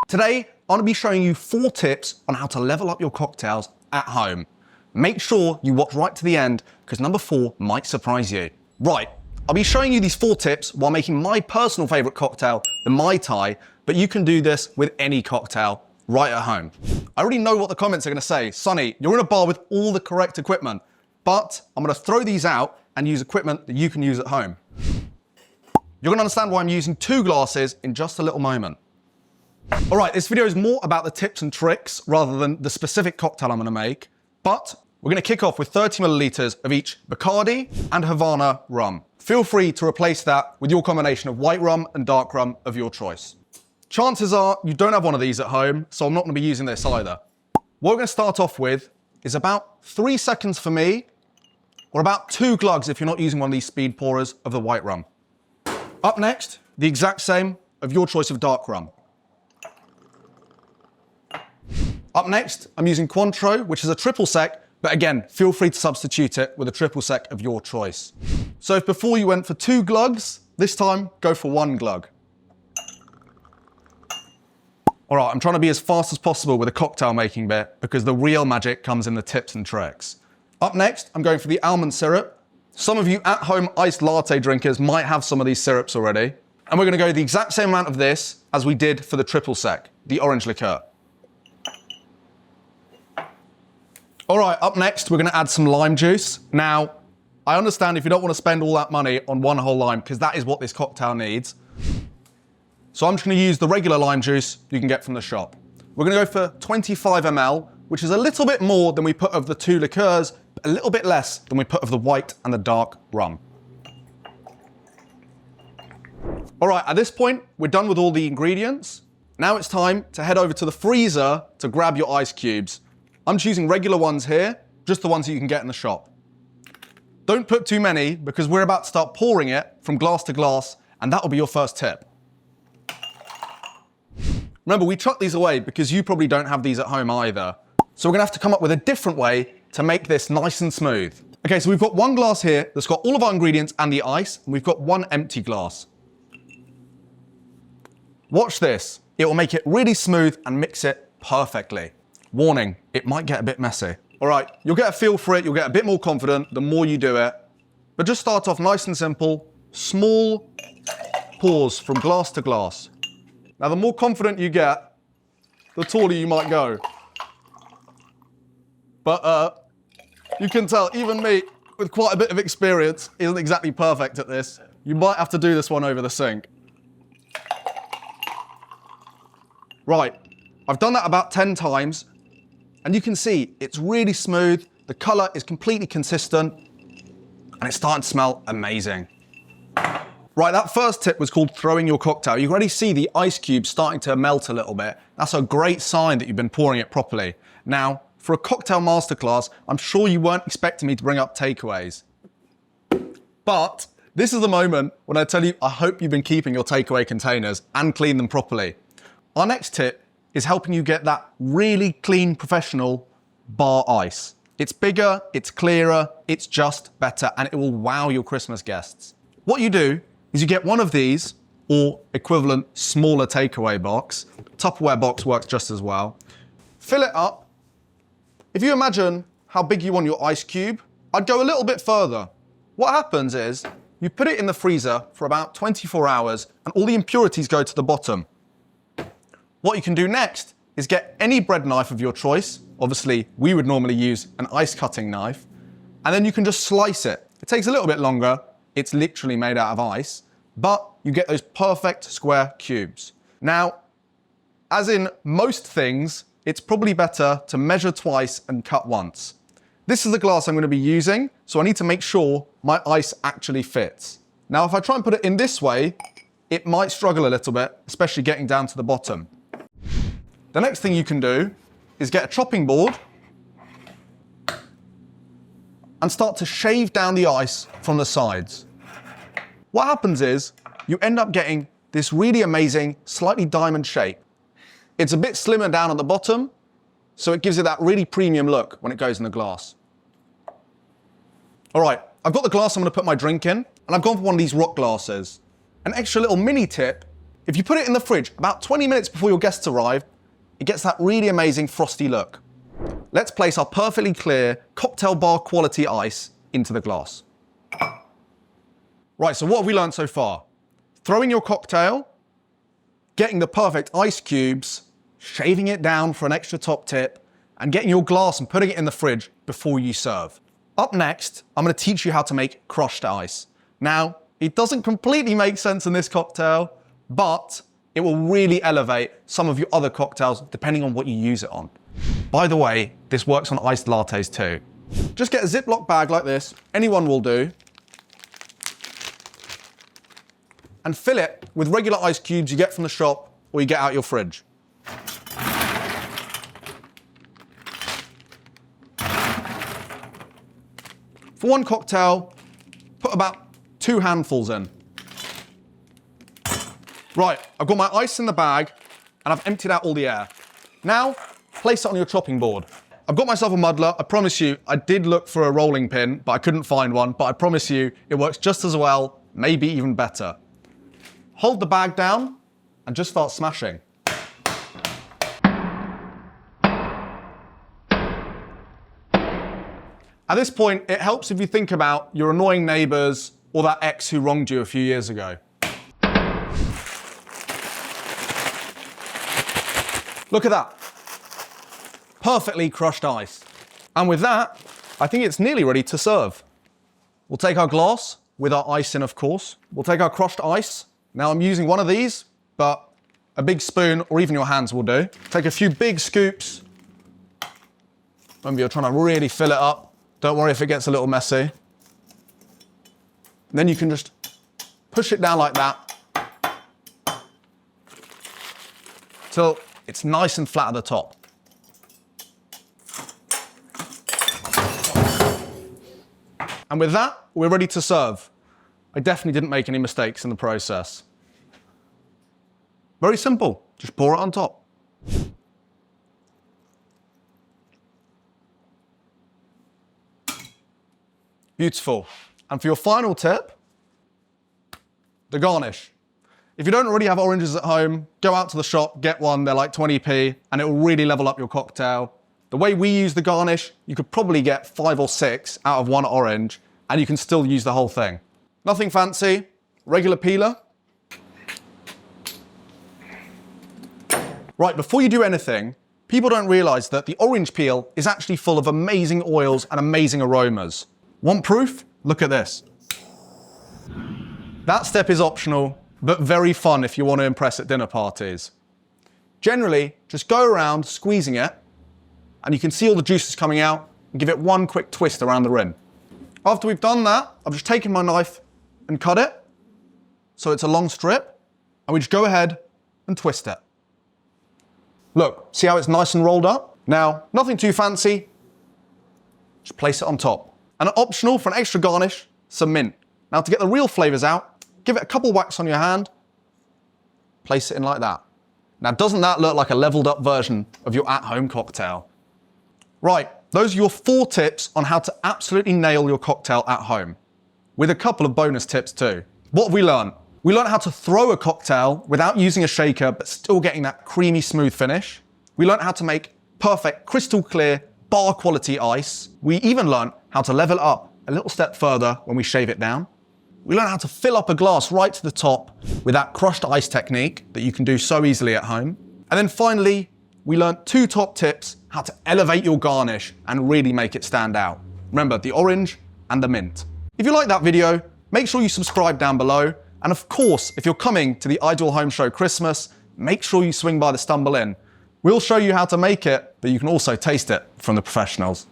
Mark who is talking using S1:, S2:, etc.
S1: Today, I'm going to be showing you 4 tips on how to level up your cocktails at home. Make sure you watch right to the end because number 4 might surprise you. Right, I'll be showing you these 4 tips while making my personal favorite cocktail, the Mai Tai, but you can do this with any cocktail right at home. I already know what the comments are going to say. Sonny, you're in a bar with all the correct equipment, but I'm going to throw these out and use equipment that you can use at home. You're going to understand why I'm using 2 glasses in just a little moment. All right, this video is more about the tips and tricks rather than the specific cocktail I'm going to make, but we're going to kick off with 30 milliliters of each Bacardi and Havana rum. Feel free to replace that with your combination of white rum and dark rum of your choice. Chances are you don't have one of these at home, so I'm not going to be using this either. What we're going to start off with is about 3 seconds for me, or about 2 glugs if you're not using one of these speed pourers of the white rum. Up next, the exact same of your choice of dark rum. Up next, I'm using Cointreau, which is a triple sec, but again, feel free to substitute it with a triple sec of your choice. So if before you went for 2 glugs, this time go for 1 glug. All right, I'm trying to be as fast as possible with the cocktail making bit because the real magic comes in the tips and tricks. Up next, I'm going for the almond syrup. Some of you at-home iced latte drinkers might have some of these syrups already. And we're gonna go the exact same amount of this as we did for the triple sec, the orange liqueur. All right, up next, we're gonna add some lime juice. Now, I understand if you don't wanna spend all that money on one whole lime, because that is what this cocktail needs. So I'm just gonna use the regular lime juice you can get from the shop. We're gonna go for 25 ml, which is a little bit more than we put of the 2 liqueurs, but a little bit less than we put of the white and the dark rum. All right, at this point, we're done with all the ingredients. Now it's time to head over to the freezer to grab your ice cubes. I'm choosing regular ones here, just the ones that you can get in the shop. Don't put too many because we're about to start pouring it from glass to glass, and that will be your first tip. Remember, we chuck these away because you probably don't have these at home either. So we're gonna have to come up with a different way to make this nice and smooth. Okay, so we've got 1 glass here that's got all of our ingredients and the ice, and we've got 1 empty glass. Watch this. It will make it really smooth and mix it perfectly. Warning, it might get a bit messy. All right, you'll get a feel for it, you'll get a bit more confident the more you do it. But just start off nice and simple, small pours from glass to glass. Now, the more confident you get, the taller you might go. But you can tell, even me, with quite a bit of experience, isn't exactly perfect at this. You might have to do this one over the sink. Right, I've done that about 10 times, and you can see it's really smooth, the color is completely consistent, and it's starting to smell amazing. Right, that first tip was called throwing your cocktail. You can already see the ice cubes starting to melt a little bit. That's a great sign that you've been pouring it properly. Now, for a cocktail masterclass, I'm sure you weren't expecting me to bring up takeaways. But this is the moment when I tell you, I hope you've been keeping your takeaway containers and clean them properly. Our next tip is helping you get that really clean, professional bar ice. It's bigger, it's clearer, it's just better, and it will wow your Christmas guests. What you do is you get one of these, or equivalent smaller takeaway box. Tupperware box works just as well. Fill it up. If you imagine how big you want your ice cube, I'd go a little bit further. What happens is you put it in the freezer for about 24 hours and all the impurities go to the bottom. What you can do next is get any bread knife of your choice. Obviously, we would normally use an ice cutting knife, and then you can just slice it. It takes a little bit longer. It's literally made out of ice, but you get those perfect square cubes. Now, as in most things, it's probably better to measure twice and cut once. This is the glass I'm going to be using, so I need to make sure my ice actually fits. Now, if I try and put it in this way, it might struggle a little bit, especially getting down to the bottom. The next thing you can do is get a chopping board and start to shave down the ice from the sides. What happens is you end up getting this really amazing, slightly diamond shape. It's a bit slimmer down at the bottom, so it gives it that really premium look when it goes in the glass. All right, I've got the glass I'm going to put my drink in, and I've gone for one of these rock glasses. An extra little mini tip If you put it in the fridge about 20 minutes before your guests arrive, it gets that really amazing frosty look. Let's place our perfectly clear cocktail bar quality ice into the glass. Right, so what have we learned so far? Throwing your cocktail, getting the perfect ice cubes, shaving it down for an extra top tip, and getting your glass and putting it in the fridge before you serve. Up next, I'm going to teach you how to make crushed ice. Now, it doesn't completely make sense in this cocktail, but it will really elevate some of your other cocktails depending on what you use it on. By the way, this works on iced lattes too. Just get a Ziploc bag like this, anyone will do, and fill it with regular ice cubes you get from the shop or you get out your fridge. For one cocktail, put about 2 handfuls in. Right, I've got my ice in the bag and I've emptied out all the air. Now, place it on your chopping board. I've got myself a muddler. I promise you, I did look for a rolling pin, but I couldn't find one. But I promise you, it works just as well, maybe even better. Hold the bag down and just start smashing. At this point, it helps if you think about your annoying neighbors or that ex who wronged you a few years ago. Look at that. Perfectly crushed ice. And with that, I think it's nearly ready to serve. We'll take our glass with our ice in, of course. We'll take our crushed ice. Now I'm using one of these, but a big spoon or even your hands will do. Take a few big scoops. Remember, you're trying to really fill it up. Don't worry if it gets a little messy. And then you can just push it down like that till it's nice and flat at the top. And with that, we're ready to serve. I definitely didn't make any mistakes in the process. Very simple, just pour it on top. Beautiful. And for your final tip, the garnish. If you don't already have oranges at home, go out to the shop, get one, they're like 20p, and it will really level up your cocktail. The way we use the garnish, you could probably get 5 or 6 out of one orange, and you can still use the whole thing. Nothing fancy, regular peeler. Right, before you do anything, people don't realize that the orange peel is actually full of amazing oils and amazing aromas. Want proof? Look at this. That step is optional, but very fun if you want to impress at dinner parties. Generally, just go around squeezing it, and you can see all the juices coming out, and give it one quick twist around the rim. After we've done that, I've just taken my knife and cut it, so it's a long strip, and we just go ahead and twist it. Look, see how it's nice and rolled up? Now, nothing too fancy, just place it on top. And optional for an extra garnish, some mint. Now to get the real flavors out, give it a couple whacks on your hand, place it in like that. Now doesn't that look like a leveled up version of your at-home cocktail? Right, those are your 4 tips on how to absolutely nail your cocktail at home, with a couple of bonus tips too. What have we learned? We learned how to throw a cocktail without using a shaker, but still getting that creamy, smooth finish. We learned how to make perfect, crystal clear, bar quality ice. We even learned how to level up a little step further when we shave it down. We learned how to fill up a glass right to the top with that crushed ice technique that you can do so easily at home. And then finally, we learned 2 top tips how to elevate your garnish and really make it stand out. Remember, the orange and the mint. If you like that video, make sure you subscribe down below. And of course, if you're coming to the Ideal Home Show Christmas, make sure you swing by the Stumble Inn. We'll show you how to make it, but you can also taste it from the professionals.